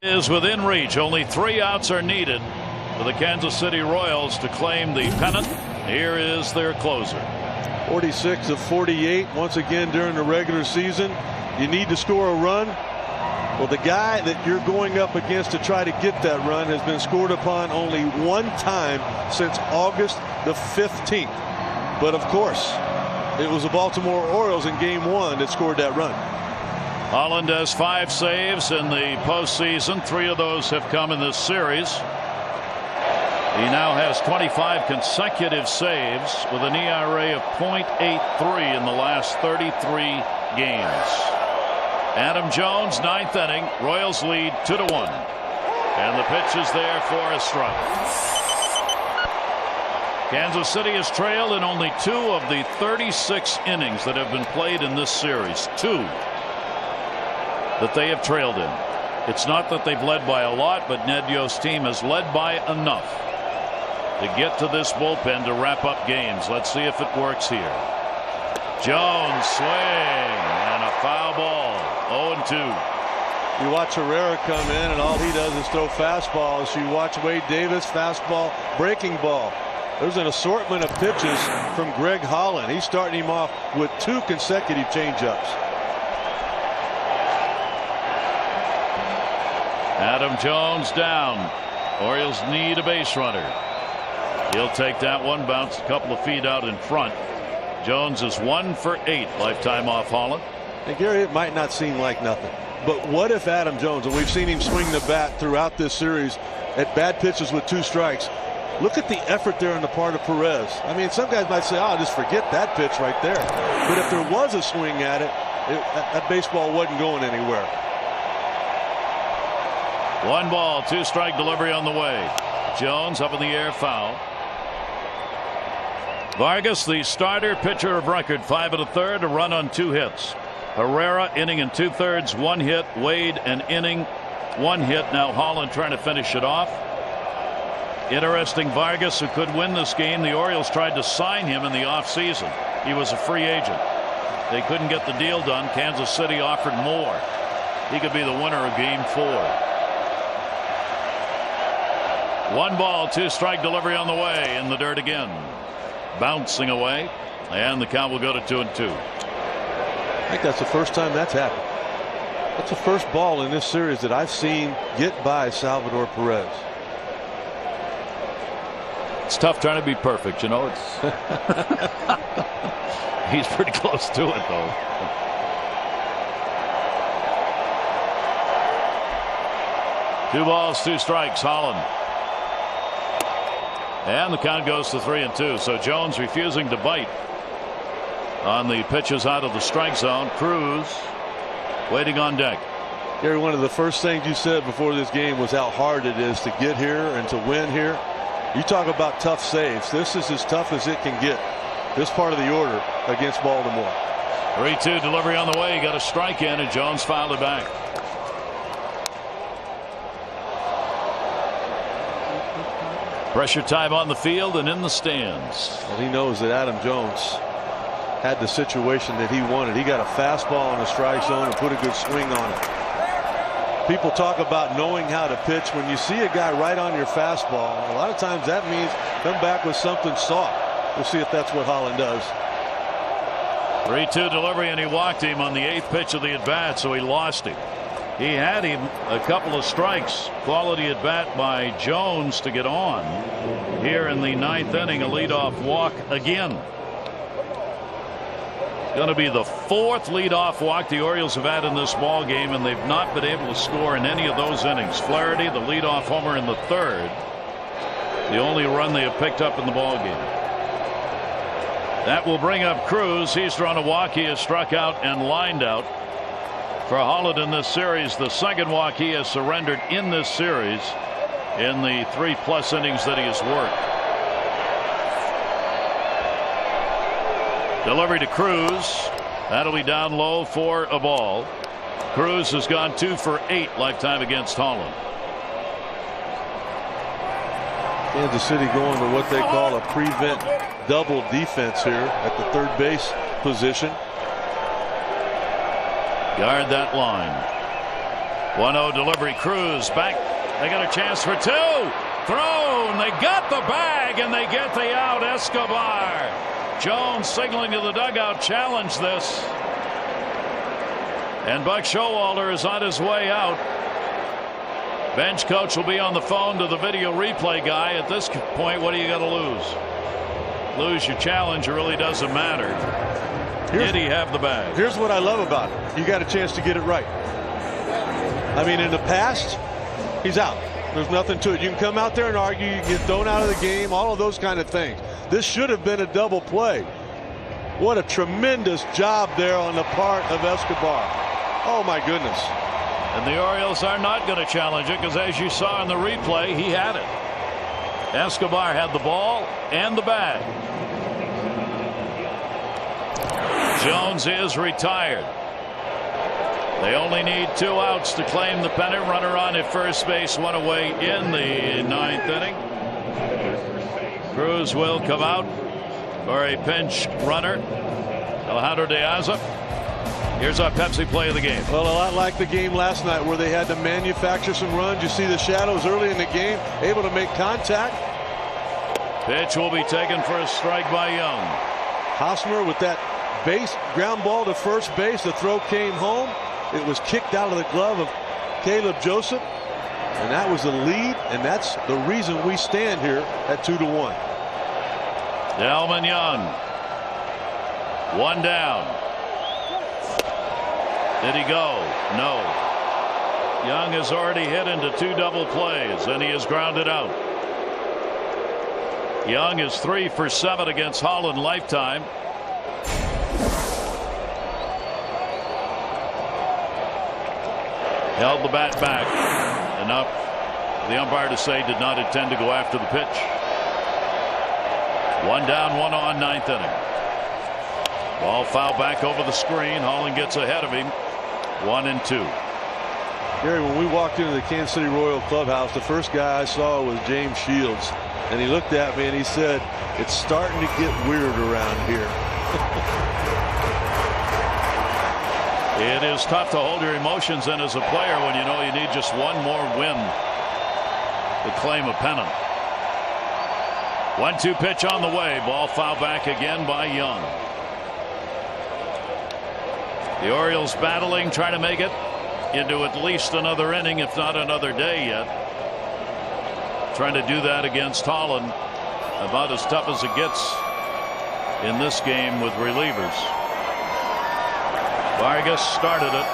Is within reach. Only 3 outs are needed for the Kansas City Royals to claim the pennant. Here is their closer. 46 of 48 once again during the regular season. You need to score a run. Well, the guy that you're going up against to try to get that run has been scored upon only one time since August the 15th. But of course, it was the Baltimore Orioles in Game 1 that scored that run. Holland has 5 saves in the postseason. 3 of those have come in this series. He now has 25 consecutive saves with an ERA of .83 in the last 33 games. Adam Jones, 9th inning. Royals lead 2-1. And the pitch is there for a strike. Kansas City has trailed in only 2 of the 36 innings that have been played in this series. 2 that they have trailed in. It's not that they've led by a lot, but Ned Yost's team has led by enough to get to this bullpen to wrap up games. Let's see if it works here. Jones swing and a foul ball. 0-2. You watch Herrera come in and all he does is throw fastballs. You watch Wade Davis, fastball, breaking ball. There's an assortment of pitches from Greg Holland. He's starting him off with 2 consecutive changeups. Adam Jones down. Orioles need a base runner. He'll take that one, bounce a couple of feet out in front. Jones is 1 for 8 lifetime off Holland. And Gary, it might not seem like nothing, but what if Adam Jones, and we've seen him swing the bat throughout this series at bad pitches with 2 strikes. Look at the effort there on the part of Perez. I mean, some guys might say, oh, just forget that pitch right there. But if there was a swing at it, that baseball wasn't going anywhere. 1 ball, 2 strike delivery on the way. Jones up in the air, foul. Vargas, the starter pitcher of record, 5 1/3, a run on 2 hits. Herrera, inning and 2/3, 1 hit. Wade, an inning, 1 hit. Now Holland trying to finish it off. Interesting, Vargas, who could win this game. The Orioles tried to sign him in the offseason. He was a free agent. They couldn't get the deal done. Kansas City offered more. He could be the winner of Game 4. 1 ball, 2 strike delivery on the way. In the dirt again. Bouncing away. And the count will go to 2-2. I think that's the first time that's happened. That's the first ball in this series that I've seen get by Salvador Perez. It's tough trying to be perfect, you know. It's he's pretty close to it, though. Two balls, 2 strikes. Holland. And the count goes to 3-2. So Jones refusing to bite on the pitches out of the strike zone. Cruz waiting on deck. Gary, one of the first things you said before this game was how hard it is to get here and to win here. You talk about tough saves. This is as tough as it can get. This part of the order against Baltimore. 3-2 delivery on the way. He got a strike in and Jones fouled it back. Pressure time on the field and in the stands. Well, he knows that Adam Jones had the situation that he wanted. He got a fastball in the strike zone and put a good swing on it. People talk about knowing how to pitch. When you see a guy right on your fastball, a lot of times that means come back with something soft. We'll see if that's what Holland does. 3-2 delivery, and he walked him on the 8th pitch of the at bat, so he lost him. He had him a couple of strikes. Quality at bat by Jones to get on. Here in the 9th inning, a leadoff walk again. Going to be the 4th leadoff walk the Orioles have had in this ball game, and they've not been able to score in any of those innings. Flaherty, the leadoff homer in the 3rd, the only run they have picked up in the ball game. That will bring up Cruz. He's thrown a walk. He has struck out and lined out. For Holland in this series, the 2nd walk he has surrendered in this series in the 3+ innings that he has worked. Delivery to Cruz. That'll be down low for a ball. Cruz has gone 2 for 8 lifetime against Holland. Kansas City going to what they call a prevent double defense here at the 3rd base position. Guard that line. 1-0 delivery. Cruz back. They got a chance for two. Thrown. They got the bag and they get the out. Escobar. Jones signaling to the dugout. Challenge this. And Buck Showalter is on his way out. Bench coach will be on the phone to the video replay guy. At this point, what do you got to lose? Lose your challenge. It really doesn't matter. Did he have the bag? Here's what I love about it. You got a chance to get it right. I mean, in the past, he's out. There's nothing to it. You can come out there and argue. You can get thrown out of the game. All of those kind of things. This should have been a double play. What a tremendous job there on the part of Escobar. Oh, my goodness. And the Orioles are not going to challenge it because, as you saw in the replay, he had it. Escobar had the ball and the bag. Jones is retired. They only need 2 outs to claim the pennant. Runner on at first base, 1 away in the 9th inning. Cruz will come out for a pinch runner. Alejandro De Aza. Here's our Pepsi play of the game. Well, a lot like the game last night where they had to manufacture some runs. You see the shadows early in the game, able to make contact. Pitch will be taken for a strike by Young. Hosmer with that base ground ball to first base. The throw came home. It was kicked out of the glove of Caleb Joseph. And that was the lead. And that's the reason we stand here at 2-1. Delman Young. 1 down. Did he go? No. Young has already hit into 2 double plays, and he is grounded out. Young is 3 for 7 against Holland lifetime. Held the bat back enough for the umpire to say did not intend to go after the pitch. 1 down, 1 on, 9th inning. Ball foul back over the screen. Holland gets ahead of him. 1-2. Gary, when we walked into the Kansas City Royal clubhouse, the first guy I saw was James Shields, and he looked at me and he said, "It's starting to get weird around here." It is tough to hold your emotions in as a player when you know you need just 1 more win to claim a pennant. 1-2 pitch on the way. Ball foul back again by Young. The Orioles battling, trying to make it into at least another inning, if not another day yet. Trying to do that against Holland. About as tough as it gets in this game with relievers. Vargas started it.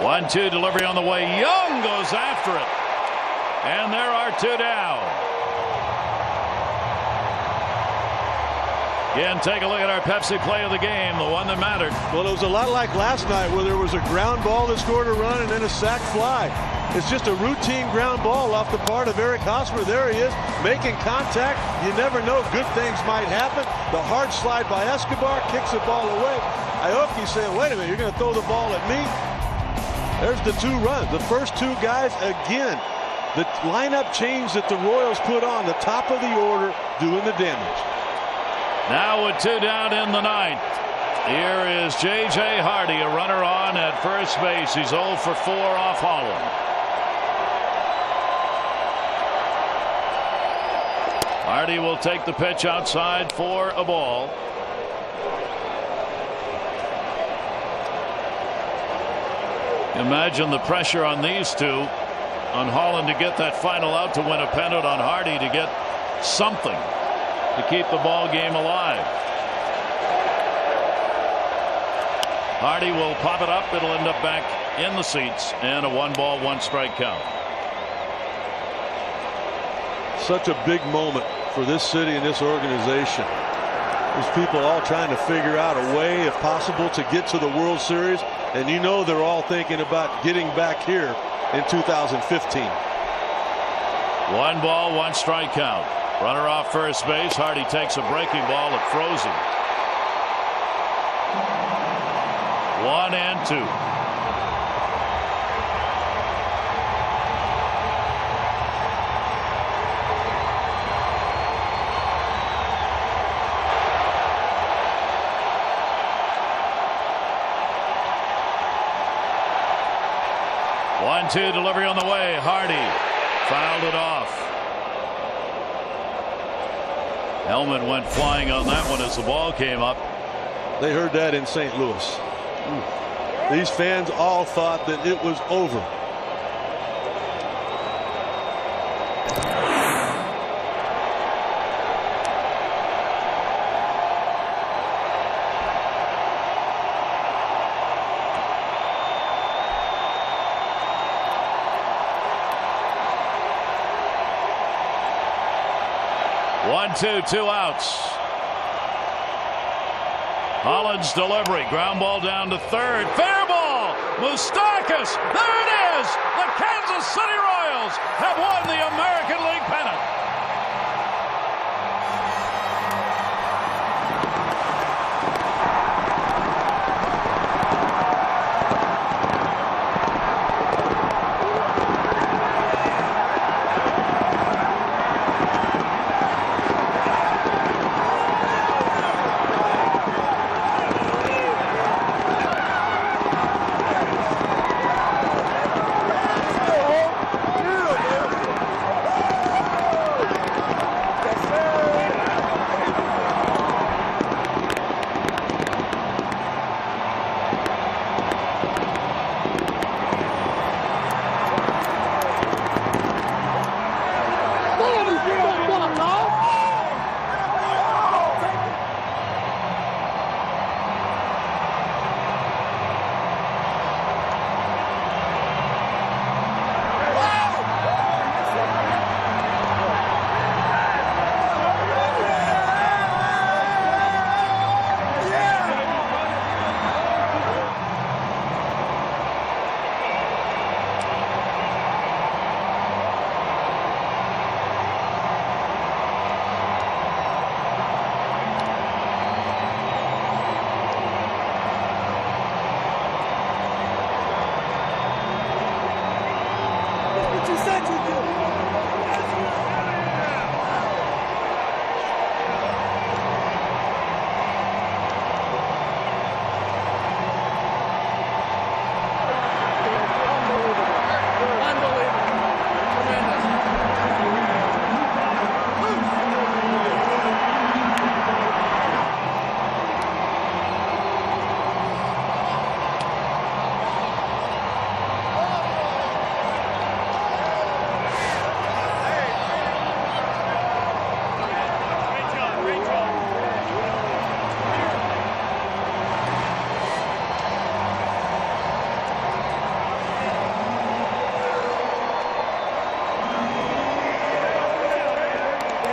One-two delivery on the way. Young goes after it. And there are 2 down. Again, take a look at our Pepsi play of the game, the one that mattered. Well, it was a lot like last night where there was a ground ball that scored a run and then a sac fly. It's just a routine ground ball off the part of Eric Hosmer. There he is, making contact. You never know, good things might happen. The hard slide by Escobar kicks the ball away. I hope he's saying, wait a minute, you're going to throw the ball at me? There's the 2 runs. The first 2 guys, again, the lineup change that the Royals put on, the top of the order, doing the damage. Now with 2 down in the 9th. Here is J.J. Hardy, a runner on at first base. He's 0 for 4 off Holland. Hardy will take the pitch outside for a ball. Imagine the pressure on these 2. On Holland to get that final out to win a pennant, on Hardy to get something to keep the ball game alive. Hardy will pop it up. It'll end up back in the seats, and a 1-ball, 1-strike count. Such a big moment for this city and this organization. There's people all trying to figure out a way, if possible, to get to the World Series, and you know they're all thinking about getting back here in 2015. 1-ball, 1-strike count. Runner off first base. Hardy takes a breaking ball. It froze him. 1-2. 1-2 delivery on the way. Hardy fouled it off. Helmet went flying on that one as the ball came up. They heard that in St. Louis. These fans all thought that it was over. Two outs. Holland's delivery. Ground ball down to third. Fair ball. Moustakas. There it is. The Kansas City Royals have won the American League pennant.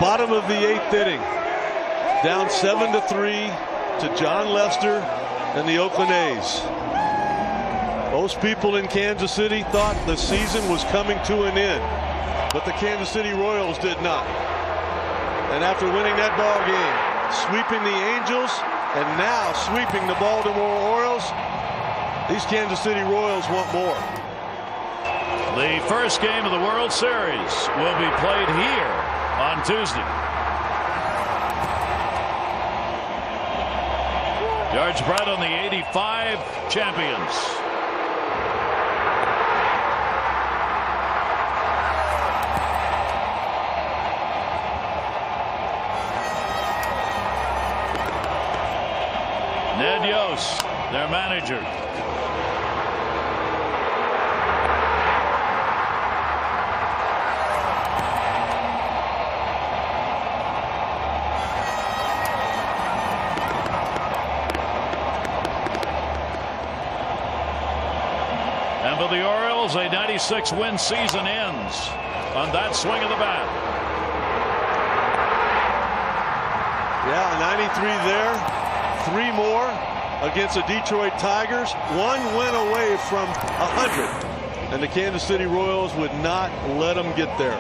Bottom of the 8th inning, down 7-3 to John Lester and the Oakland A's. Most people in Kansas City thought the season was coming to an end, but the Kansas City Royals did not. And after winning that ball game, sweeping the Angels, and now sweeping the Baltimore Orioles, these Kansas City Royals want more. The first game of the World Series will be played here on Tuesday. George Brett on the '85 champions. Ned Yost, their manager. And for the Orioles, a 96-win season ends on that swing of the bat. Yeah, 93 there, 3 more against the Detroit Tigers. 1 win away from 100, and the Kansas City Royals would not let them get there.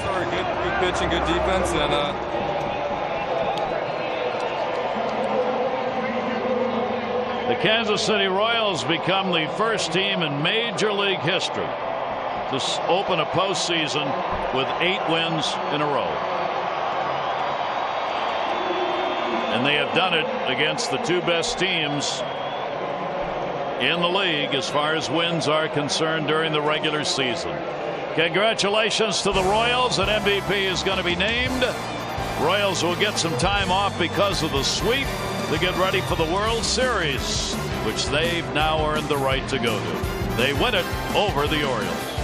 Sorry, good pitching, good defense, and the Kansas City Royals become the first team in Major League history to open a postseason with 8 wins in a row. And they have done it against the 2 best teams in the league as far as wins are concerned during the regular season. Congratulations to the Royals, and MVP is going to be named. Royals will get some time off because of the sweep to get ready for the World Series, which they've now earned the right to go to. They win it over the Orioles.